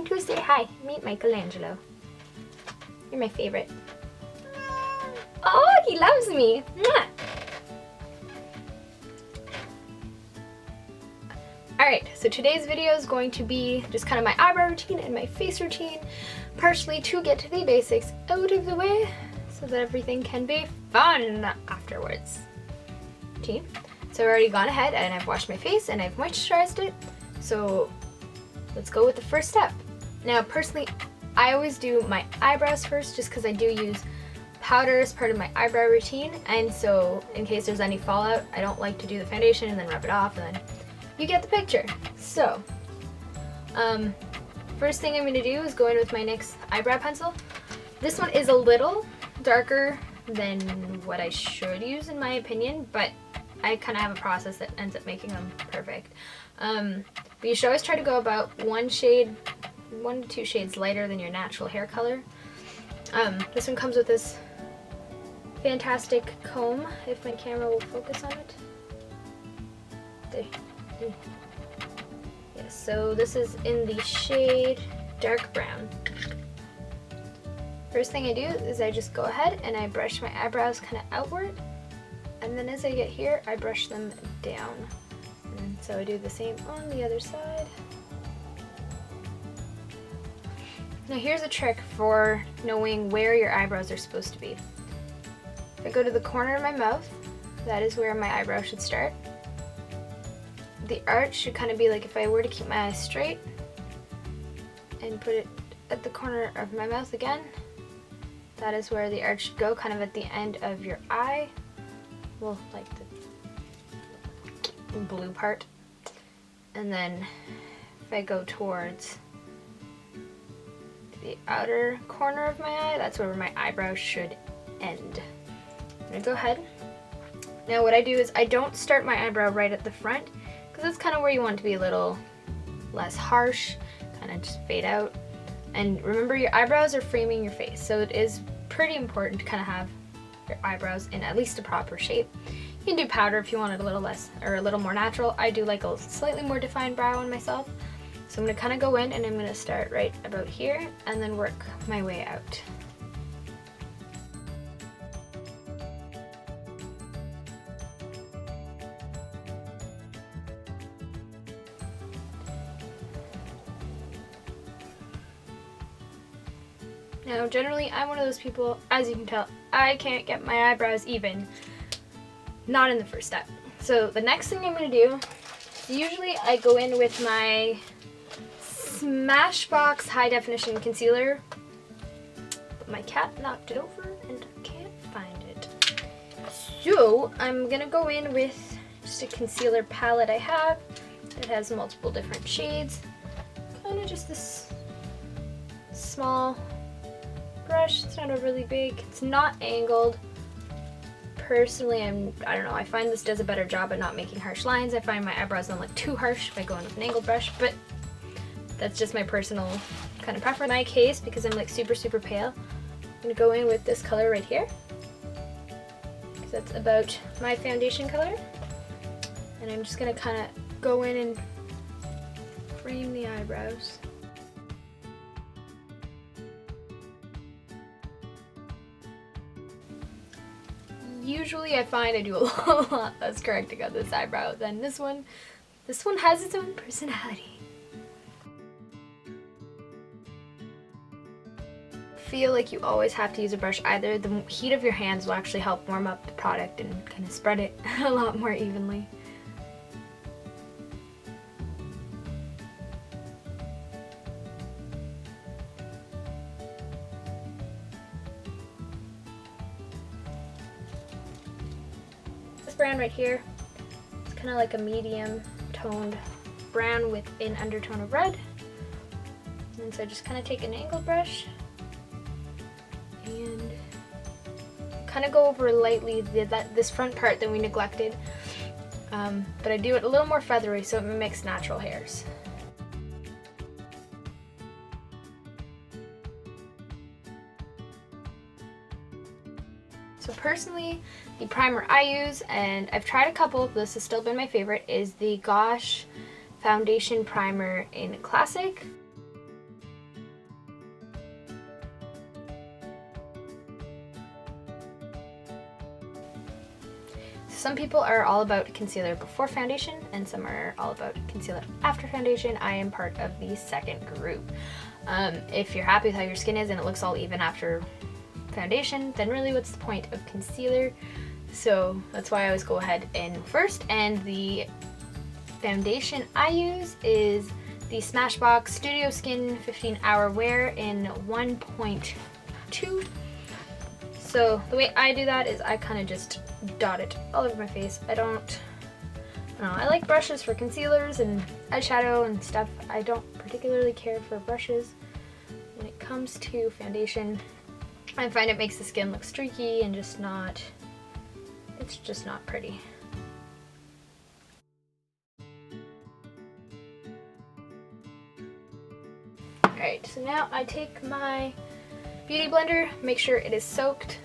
talking to? Say hi. Meet Michelangelo. You're my favorite. Oh, he loves me. Mwah. Alright, so today's video is going to be just kind of my eyebrow routine and my face routine, partially to get to the basics out of the way so that everything can be fun afterwards. Okay, so I've already gone ahead and I've washed my face and I've moisturized it, so let's go with the first step. Now personally, I always do my eyebrows first just because I do use powder as part of my eyebrow routine, and so in case there's any fallout, I don't like to do the foundation and then rub it off, and then you get the picture. So, first thing I'm going to do is go in with my NYX eyebrow pencil. This one is a little darker than what I should use in my opinion, but I kind of have a process that ends up making them perfect. But you should always try to go about 1 to 2 shades lighter than your natural hair color. This one comes with this fantastic comb, if my camera will focus on it. There. Yes, so this is in the shade dark brown. First thing I do is I just go ahead and I brush my eyebrows kind of outward, and then as I get here I brush them down, and so I do the same on the other side. Now here's a trick for knowing where your eyebrows are supposed to be. If I go to the corner of my mouth, that is where my eyebrow should start. The arch should kind of be like if I were to keep my eyes straight and put it at the corner of my mouth again, that is where the arch should go, kind of at the end of your eye. Well, like the blue part. And then if I go towards the outer corner of my eye, that's where my eyebrow should end. I'm gonna go ahead. Now what I do is I don't start my eyebrow right at the front, because that's kind of where you want it to be a little less harsh, kind of just fade out. And remember, your eyebrows are framing your face, so it is pretty important to kind of have your eyebrows in at least a proper shape. You can do powder if you want it a little less or a little more natural. I do like a slightly more defined brow on myself. So I'm going to kind of go in and I'm going to start right about here and then work my way out. Now, generally, I'm one of those people, as you can tell, I can't get my eyebrows even. Not in the first step. So the next thing I'm going to do, usually I go in with my Smashbox High Definition Concealer. But my cat knocked it over and I can't find it. So I'm going to go in with just a concealer palette I have. It has multiple different shades. Kind of just this small brush. It's not overly big. It's not angled. Personally, I don't know, I find this does a better job at not making harsh lines. I find my eyebrows don't look too harsh if I go in with an angled brush, but that's just my personal kind of preference. In my case, because I'm like super pale, I'm gonna go in with this color right here, because that's about my foundation color, and I'm just gonna kind of go in and frame the eyebrows. Usually I find I do a lot less correcting on this eyebrow than this one. This one has its own personality. Feel like you always have to use a brush. Either the heat of your hands will actually help warm up the product and kind of spread it a lot more evenly. Brown right here, it's kind of like a medium toned brown with an undertone of red, and so I just kind of take an angled brush and kind of go over lightly this front part that we neglected, but I do it a little more feathery so it mimics natural hairs. So personally, the primer I use, and I've tried a couple, this has still been my favorite, is the Gosh Foundation Primer in Classic. Some people are all about concealer before foundation and some are all about concealer after foundation. I am part of the second group. If you're happy with how your skin is and it looks all even after foundation, then really what's the point of concealer? So that's why I always go ahead in first, and the foundation I use is the Smashbox Studio Skin 15 Hour Wear in 1.2. So the way I do that is I kind of just dot it all over my face. I don't know, I like brushes for concealers and eyeshadow and stuff. I don't particularly care for brushes. When it comes to foundation, I find it makes the skin look streaky and it's just not pretty. Alright, so now I take my beauty blender, make sure it is soaked.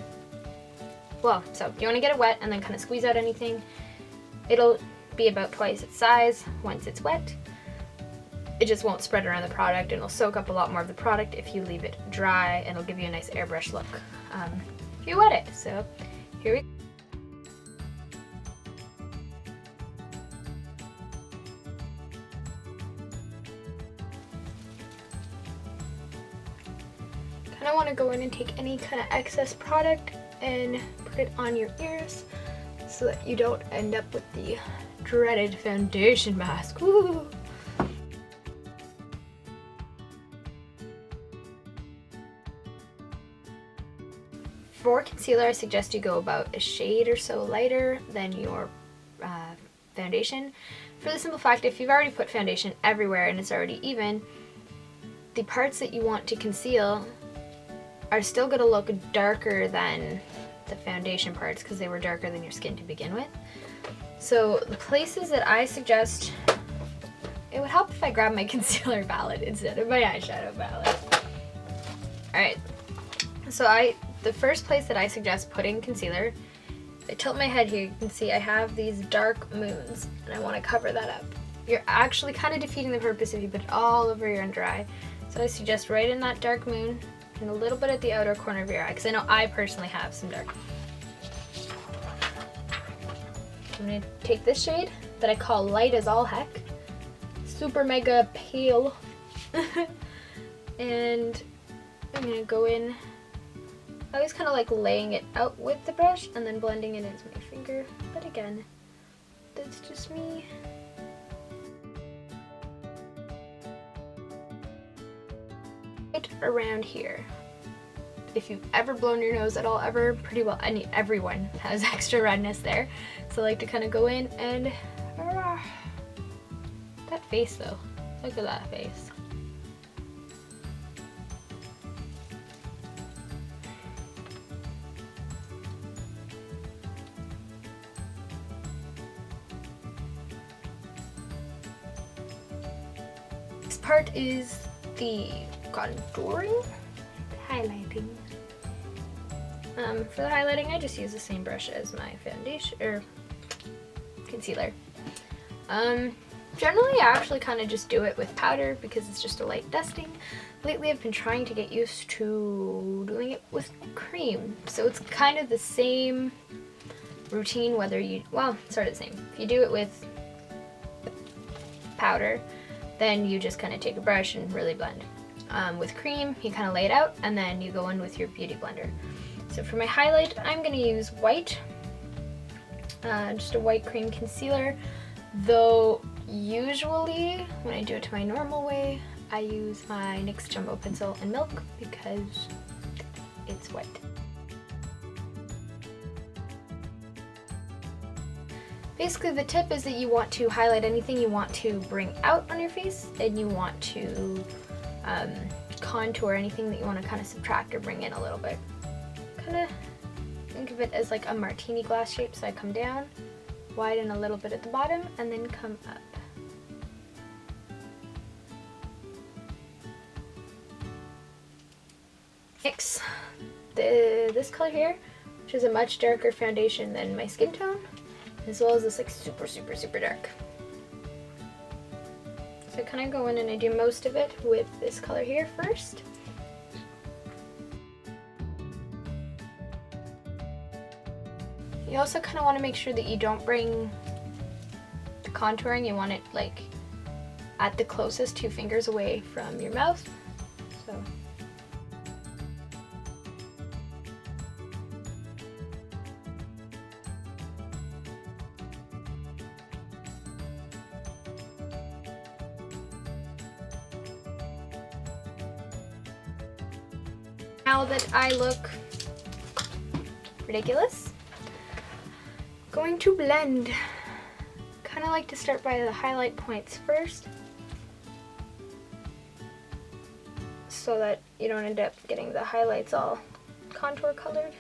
Well, so you want to get it wet and then kind of squeeze out anything. It'll be about twice its size once it's wet. It just won't spread around the product and it'll soak up a lot more of the product if you leave it dry, and it'll give you a nice airbrush look if you wet it. So here we go. Kind of want to go in and take any kind of excess product and put it on your ears so that you don't end up with the dreaded foundation mask. Woo! For concealer, I suggest you go about a shade or so lighter than your foundation. For the simple fact, if you've already put foundation everywhere and it's already even, the parts that you want to conceal are still going to look darker than the foundation parts because they were darker than your skin to begin with. So the places that I suggest, it would help if I grabbed my concealer palette instead of my eyeshadow palette. Alright, so the first place that I suggest putting concealer, I tilt my head here, you can see I have these dark moons and I want to cover that up. You're actually kind of defeating the purpose if you put it all over your under eye. So I suggest right in that dark moon and a little bit at the outer corner of your eye, because I know I personally have some dark. I'm going to take this shade that I call light as all heck, super mega pale, and I'm going to go in. I always kind of like laying it out with the brush and then blending it into my finger, but again, that's just me. Right around here. If you've ever blown your nose at all, ever, pretty well, everyone has extra redness there. So I like to kind of go in and, that face though, look at that face. This part is the contouring, highlighting. For the highlighting, I just use the same brush as my foundation or concealer. Generally, I actually kind of just do it with powder because it's just a light dusting. Lately, I've been trying to get used to doing it with cream, so it's kind of the same routine whether you, well, sort of the same. If you do it with powder, then you just kind of take a brush and really blend. With cream, you kind of lay it out and then you go in with your beauty blender. So for my highlight, I'm going to use white, just a white cream concealer, though usually when I do it to my normal way, I use my NYX Jumbo Pencil in Milk because it's white. Basically, the tip is that you want to highlight anything you want to bring out on your face, and you want to contour anything that you want to kind of subtract or bring in a little bit. Kind of think of it as like a martini glass shape, so I come down, widen a little bit at the bottom, and then come up. NYX this color here, which is a much darker foundation than my skin tone, as well as this like super dark. So I kind of go in and I do most of it with this color here first. You also kind of want to make sure that you don't bring the contouring. You want it like at the closest 2 fingers away from your mouth. So. Now that I look ridiculous, I'm going to blend. Kind of like to start by the highlight points first, so that you don't end up getting the highlights all contour colored.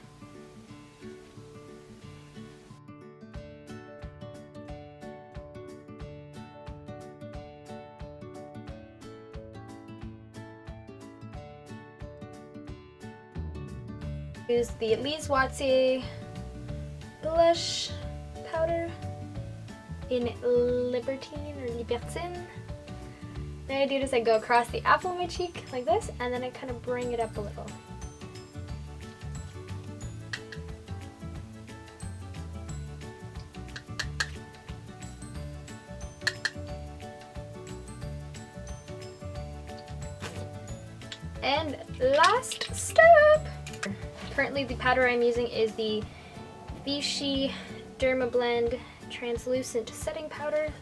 Use the Elise Wattier blush powder in Libertine or Libertine. Then I do is I go across the apple of my cheek like this, and then I kind of bring it up a little. And last step! Currently the powder I'm using is the Vichy Dermablend Translucent Setting Powder.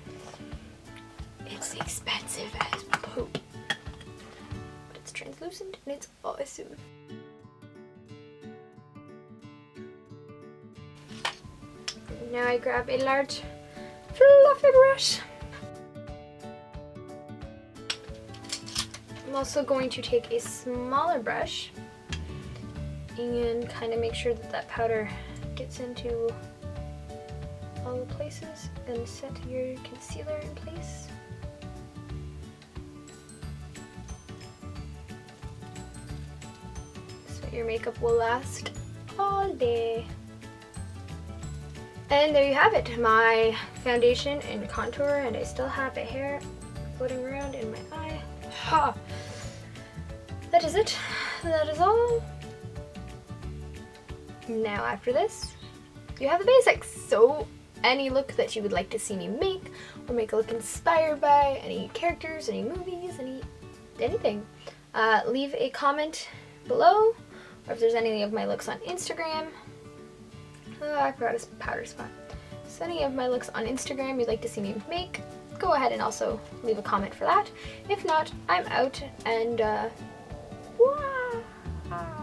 It's expensive as poop, but it's translucent and it's awesome. Now I grab a large fluffy brush. I'm also going to take a smaller brush and kind of make sure that that powder gets into all the places, and set your concealer in place. So your makeup will last all day. And there you have it, my foundation and contour, and I still have a hair floating around in my eye. Ha! That is it. That is all. Now after this, you have the basics. So any look that you would like to see me make, or make a look inspired by, any characters, any movies, anything, leave a comment below, or if there's any of my looks on Instagram. Oh, I forgot a powder spot. So any of my looks on Instagram you'd like to see me make, go ahead and also leave a comment for that. If not, I'm out, and wow.